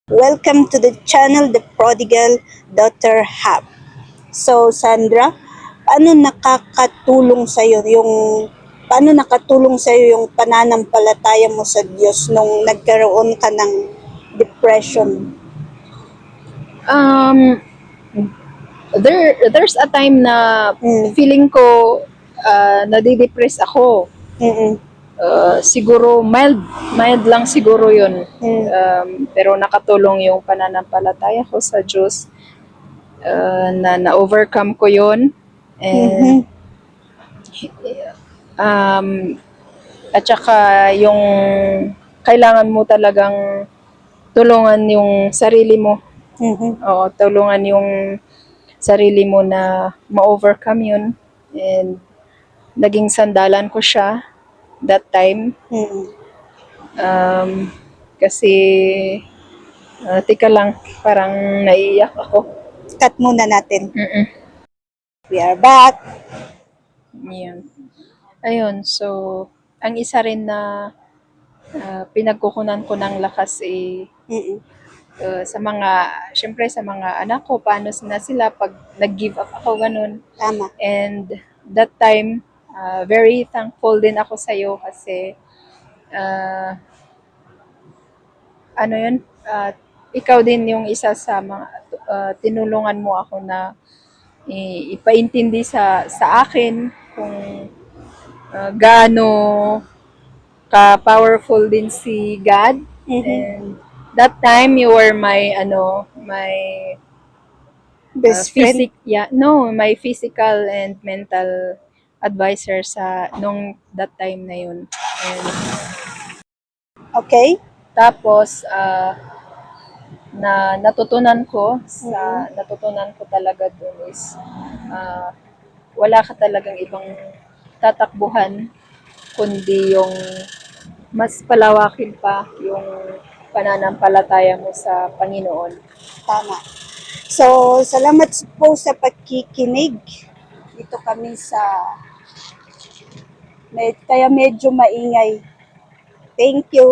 Welcome to the channel, The Prodigal Daughter Hub. So, Sandra, paano nakatulong sa yung pananampalataya mo sa Diyos nung nagkaroon ka ng depression? Um, there's a time na Mm. feeling ko nadidepress ako. Mm. Siguro mild lang siguro 'yun. Mm. Pero nakatulong yung pananampalataya ko sa Diyos na na-overcome ko 'yun. And Mhm. um, at saka yung kailangan mo talagang tulungan yung sarili mo. Mhm. Oo, tulungan yung sarili mo na ma-overcome yun. And naging sandalan ko siya that time. Mm. Um, kasi, tika lang, parang naiiyak ako. Cut muna natin. Mm-mm. We are back. Yun. Ayun, so, ang isa rin na pinagkukunan ko ng lakas Mm. sa mga, syempre sa mga anak ko, paano na sila pag nag-give up ako, ganun. Tama. And that time, very thankful din ako sa iyo kasi uh, ano yun, ikaw din yung isa sa mga tinulungan mo ako na ipaintindi sa akin kung gaano ka-powerful din si God. Mhm. And that time you were my Best friend. my physical and mental advisor sa nung that time na yun. And Okay? tapos Mhm. natutunan ko talaga dun is uh, wala ka talagang ibang tatakbuhan kundi yung mas palawakin pa yung pananampalataya mo sa Panginoon. Tama. So, salamat po sa pagkikinig. Dito kami sa kaya medyo maingay. Thank you.